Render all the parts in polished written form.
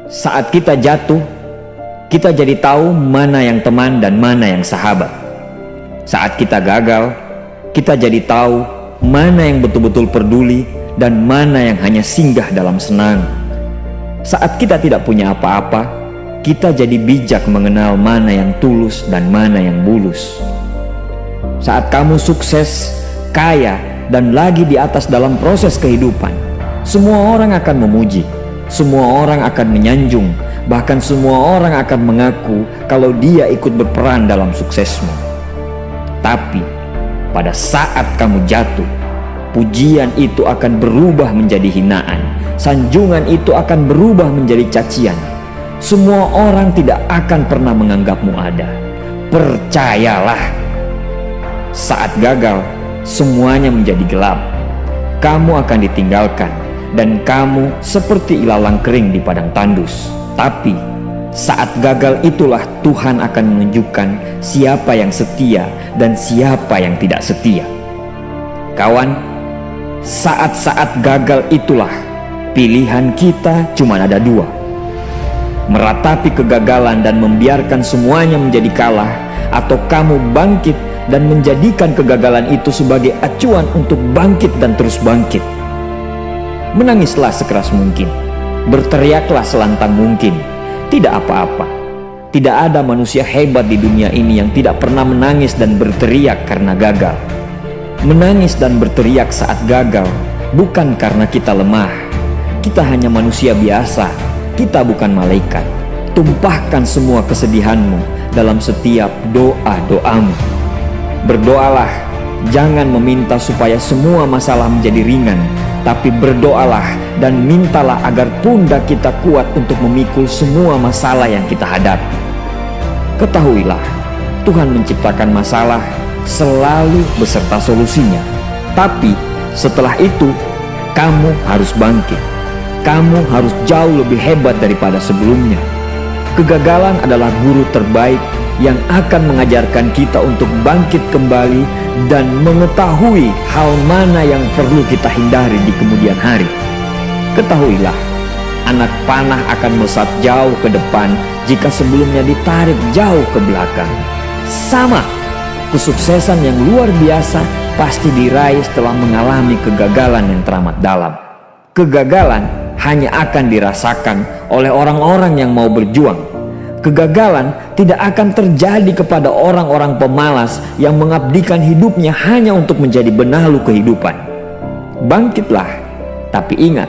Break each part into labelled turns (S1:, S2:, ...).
S1: Saat kita jatuh, kita jadi tahu mana yang teman dan mana yang sahabat. Saat kita gagal, kita jadi tahu mana yang betul-betul peduli dan mana yang hanya singgah dalam senang. Saat kita tidak punya apa-apa, kita jadi bijak mengenal mana yang tulus dan mana yang bulus. Saat kamu sukses, kaya, dan lagi di atas dalam proses kehidupan, semua orang akan memuji, semua orang akan menyanjung, bahkan semua orang akan mengaku kalau dia ikut berperan dalam suksesmu. Tapi pada saat kamu jatuh, pujian itu akan berubah menjadi hinaan, sanjungan itu akan berubah menjadi cacian. Semua orang tidak akan pernah menganggapmu ada. Percayalah, saat gagal, semuanya menjadi gelap. Kamu akan ditinggalkan dan kamu seperti ilalang kering di padang tandus. Tapi saat gagal itulah Tuhan akan menunjukkan siapa yang setia dan siapa yang tidak setia. Kawan, saat-saat gagal itulah pilihan kita cuma ada dua: meratapi kegagalan dan membiarkan semuanya menjadi kalah, atau kamu bangkit dan menjadikan kegagalan itu sebagai acuan untuk bangkit dan terus bangkit. Menangislah sekeras mungkin, berteriaklah selantang mungkin. Tidak apa-apa. Tidak ada manusia hebat di dunia ini yang tidak pernah menangis dan berteriak karena gagal. Menangis dan berteriak saat gagal bukan karena kita lemah. Kita hanya manusia biasa. Kita bukan malaikat. Tumpahkan semua kesedihanmu dalam setiap doa-doamu. Berdoalah, jangan meminta supaya semua masalah menjadi ringan, tapi berdoalah dan mintalah agar pundak kita kuat untuk memikul semua masalah yang kita hadapi. Ketahuilah, Tuhan menciptakan masalah selalu beserta solusinya. Tapi setelah itu, kamu harus bangkit. Kamu harus jauh lebih hebat daripada sebelumnya. Kegagalan adalah guru terbaik yang akan mengajarkan kita untuk bangkit kembali dan mengetahui hal mana yang perlu kita hindari di kemudian hari. Ketahuilah, anak panah akan melesat jauh ke depan jika sebelumnya ditarik jauh ke belakang. Sama, kesuksesan yang luar biasa pasti diraih setelah mengalami kegagalan yang teramat dalam. Kegagalan hanya akan dirasakan oleh orang-orang yang mau berjuang. Kegagalan tidak akan terjadi kepada orang-orang pemalas yang mengabdikan hidupnya hanya untuk menjadi benalu kehidupan. Bangkitlah, tapi ingat,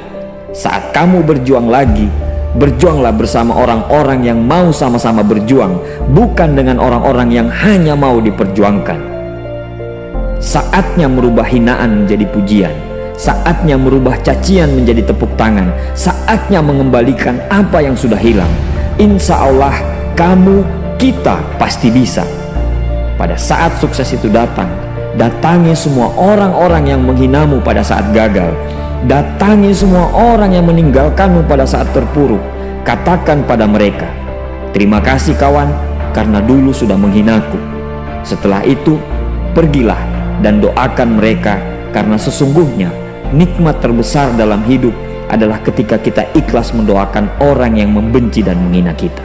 S1: saat kamu berjuang lagi, berjuanglah bersama orang-orang yang mau sama-sama berjuang, bukan dengan orang-orang yang hanya mau diperjuangkan. Saatnya merubah hinaan menjadi pujian. Saatnya merubah cacian menjadi tepuk tangan. Saatnya mengembalikan apa yang sudah hilang. Insya Allah kamu, kita pasti bisa. Pada saat sukses itu datang, datangi semua orang-orang yang menghinamu pada saat gagal. Datangi semua orang yang meninggalkanmu pada saat terpuruk. Katakan pada mereka, terima kasih kawan, karena dulu sudah menghinaku. Setelah itu, pergilah dan doakan mereka, karena sesungguhnya nikmat terbesar dalam hidup adalah ketika kita ikhlas mendoakan orang yang membenci dan menghina kita.